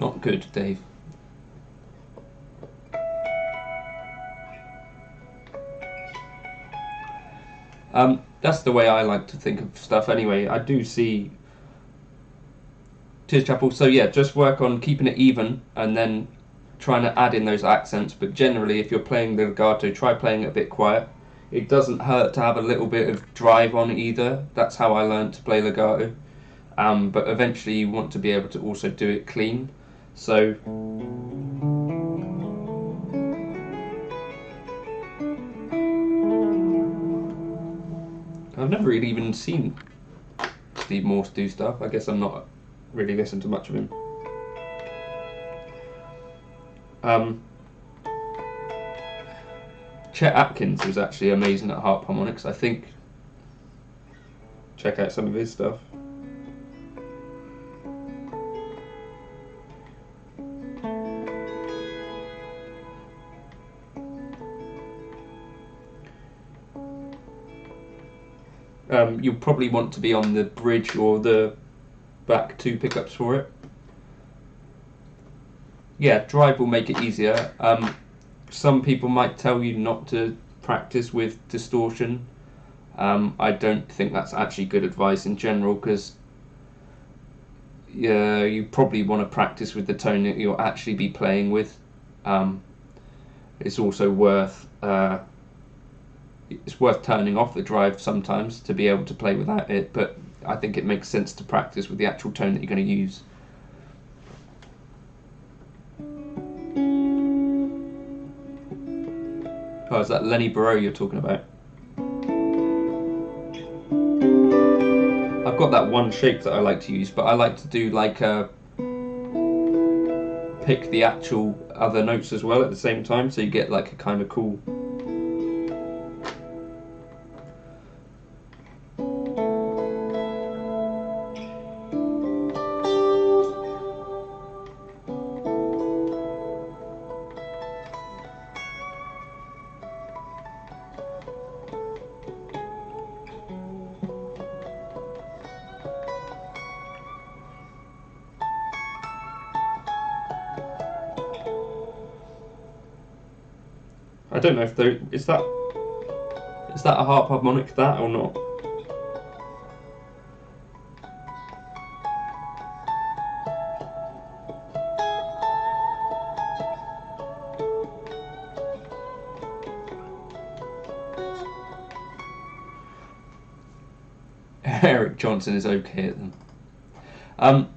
Not good, Dave. That's the way I like to think of stuff anyway. I do see Tears Chapel, so yeah, just work on keeping it even and then trying to add in those accents, but generally if you're playing the legato, try playing it a bit quiet. It doesn't hurt to have a little bit of drive on it either. That's how I learned to play legato. But eventually you want to be able to also do it clean. So I've never really even seen Steve Morse do stuff. I guess I'm not really listened to much of him. Chet Atkins was actually amazing at harmonics, I think. Check out some of his stuff. You'll probably want to be on the bridge or the back two pickups for it. Yeah, drive will make it easier. Some people might tell you not to practice with distortion. I don't think that's actually good advice in general, because you probably want to practice with the tone that you'll actually be playing with. It's also worth turning off the drive sometimes to be able to play without it, but I think it makes sense to practice with the actual tone that you're going to use. Oh, is that Lenny Barreau you're talking about? I've got that one shape that I like to use, but I like to do like pick the actual other notes as well at the same time, so you get like a kind of cool. I don't know if there is that a harmonic that or not. Eric Johnson is okay at them.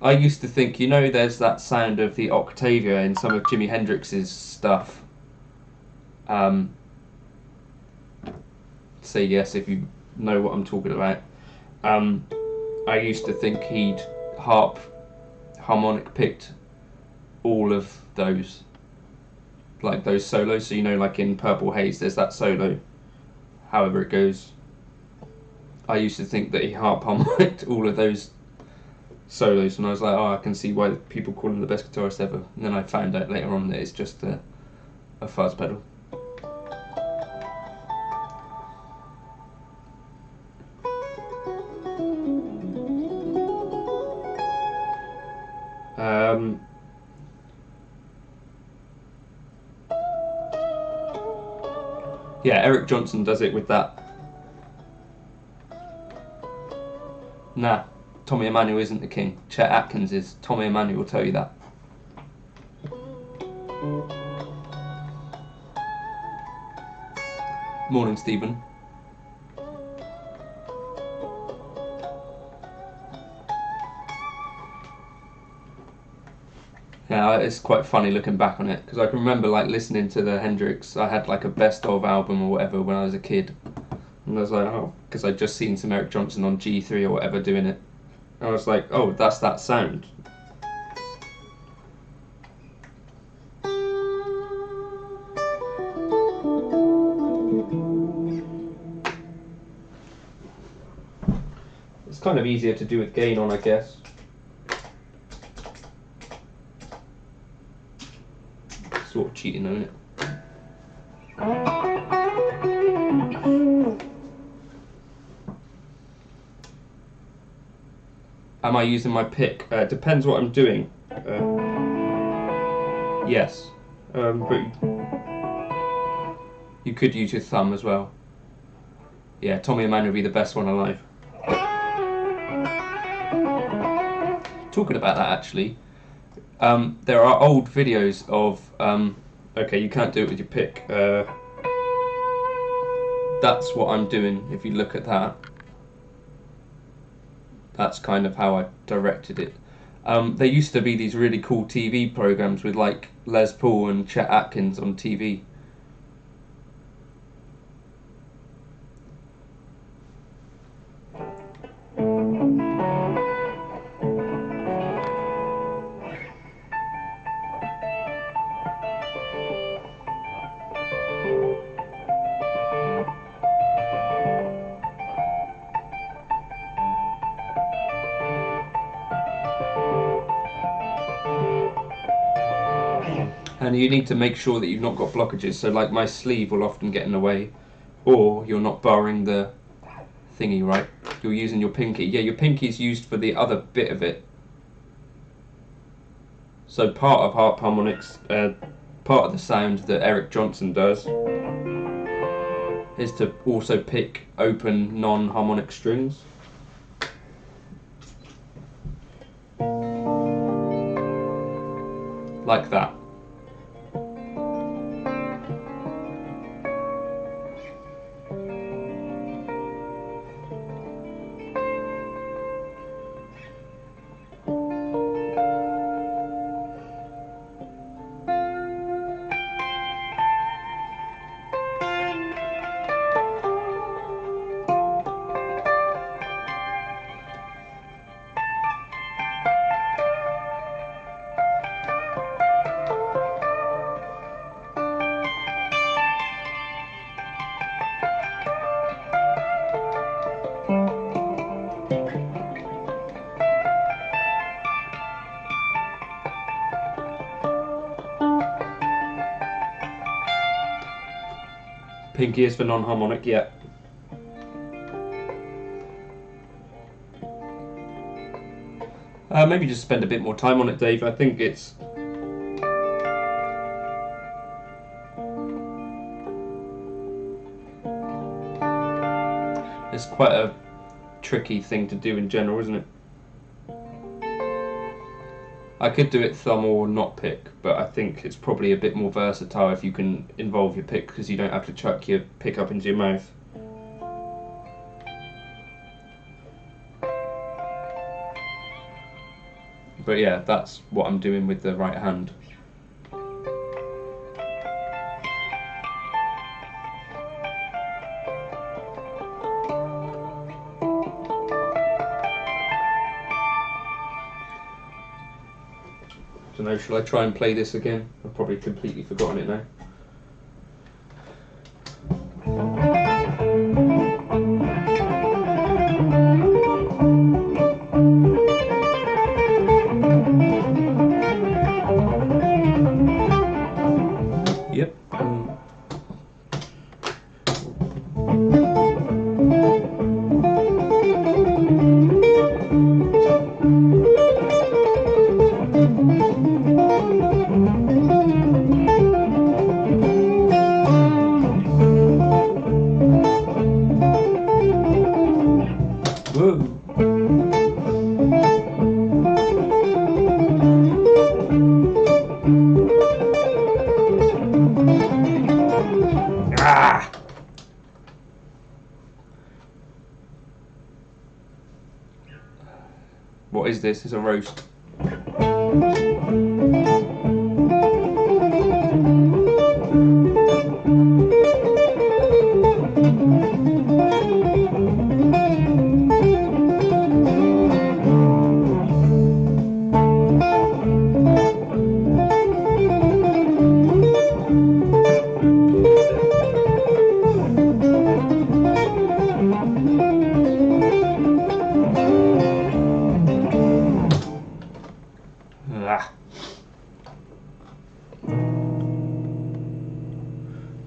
I used to think, there's that sound of the Octavia in some of Jimi Hendrix's stuff. Say yes if you know what I'm talking about. I used to think he'd harp harmonic picked all of those, like those solos. So you know, like in Purple Haze, there's that solo. However it goes. I used to think that he harmonicked all of those solos, and I was like, oh, I can see why people call him the best guitarist ever. And then I found out later on that it's just a fuzz pedal. Yeah, Eric Johnson does it with that. Nah, Tommy Emmanuel isn't the king. Chet Atkins is. Tommy Emmanuel will tell you that. Morning, Stephen. Yeah, it's quite funny looking back on it, because I can remember like listening to the Hendrix. I had like a best of album or whatever when I was a kid, and I was like, oh, because I'd just seen some Eric Johnson on G3 or whatever doing it. And I was like, oh, that's that sound. It's kind of easier to do with gain on, I guess. Sort of cheating on it. Am I using my pick? Depends what I'm doing. Yes, but you could use your thumb as well. Yeah, Tommy Emmanuel would be the best one alive. Talking about that, actually, there are old videos of okay, you can't do it with your pick. That's what I'm doing. If you look at that, that's kind of how I directed it. There used to be these really cool TV programs with like Les Paul and Chet Atkins on TV. And you need to make sure that you've not got blockages. So like my sleeve will often get in the way, or you're not barring the thingy, right? You're using your pinky. Yeah, your pinky's used for the other bit of it. So part of Harmonics, part of the sound that Eric Johnson does is to also pick open non-harmonic strings. Like that. Pinky is for non-harmonic, yeah. Maybe just spend a bit more time on it, Dave. I think it's quite a tricky thing to do in general, isn't it? I could do it thumb or not pick, but I think it's probably a bit more versatile if you can involve your pick, because you don't have to chuck your pick up into your mouth. But yeah, that's what I'm doing with the right hand. don't know, shall I try and play this again? I've probably completely forgotten it now. Yep. Whoa. Ah! What is this? It's a roast. Ah.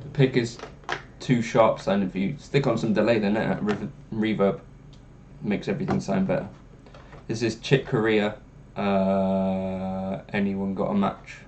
The pick is too sharp sounding for you. Stick on some delay then, reverb makes everything sound better. This is Chick Corea. Anyone got a match?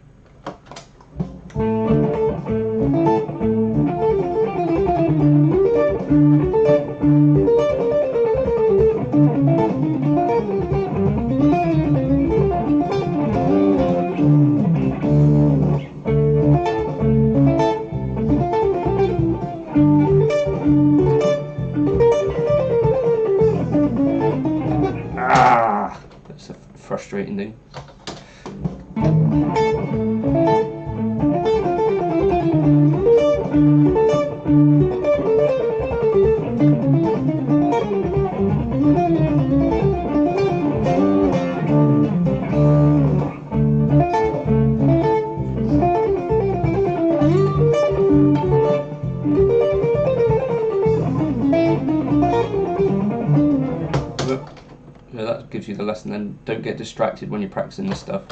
Ah, that's a frustrating thing. Yeah, that gives you the lesson then. Don't get distracted when you're practicing this stuff.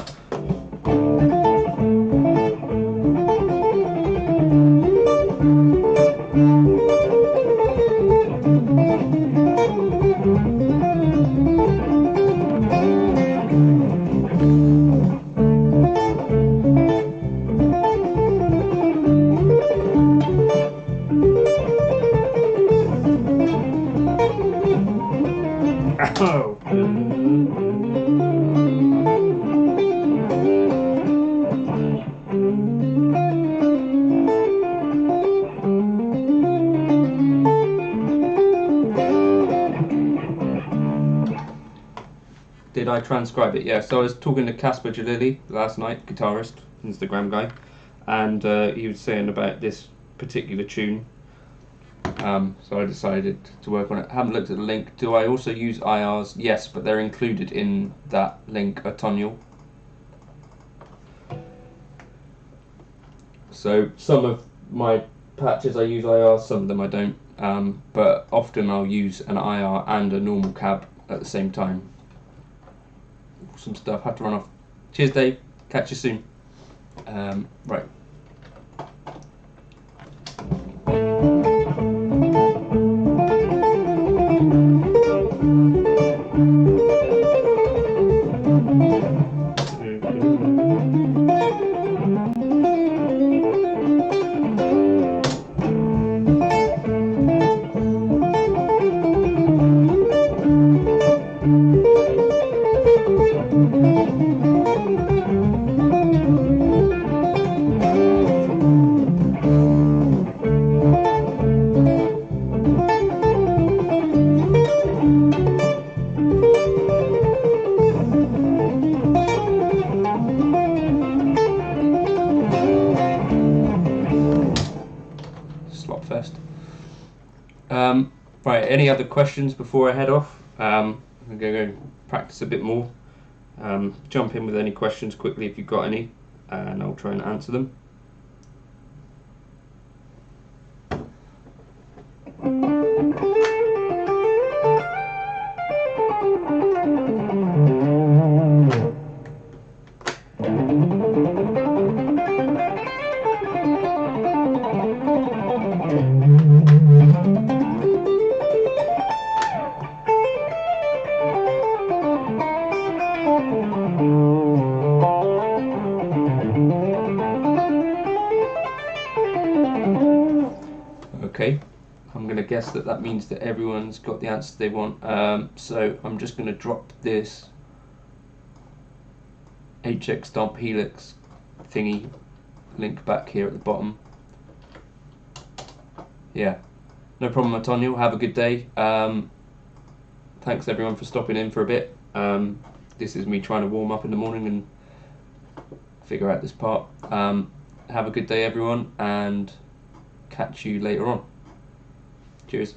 Oh. Did I transcribe it? Yeah, so I was talking to Casper Jalili last night, guitarist, Instagram guy, and he was saying about this particular tune. So I decided to work on it. Haven't looked at the link. Do I also use IRs? Yes, but they're included in that link, a tonal. So some of my patches I use IRs, some of them I don't. But often I'll use an IR and a normal cab at the same time. Some stuff, have to run off. Cheers Dave, catch you soon. Right. Slopfest. Right, any other questions before I head off? I'm going to go practice a bit more. Jump in with any questions quickly if you've got any, and I'll try and answer them. Okay, I'm going to guess that means that everyone's got the answer they want. So I'm just going to drop this HX Stomp Helix thingy link back here at the bottom. Yeah, no problem, Antonio. Have a good day. Thanks everyone for stopping in for a bit. This is me trying to warm up in the morning and figure out this part. Have a good day, everyone, and catch you later on. Cheers.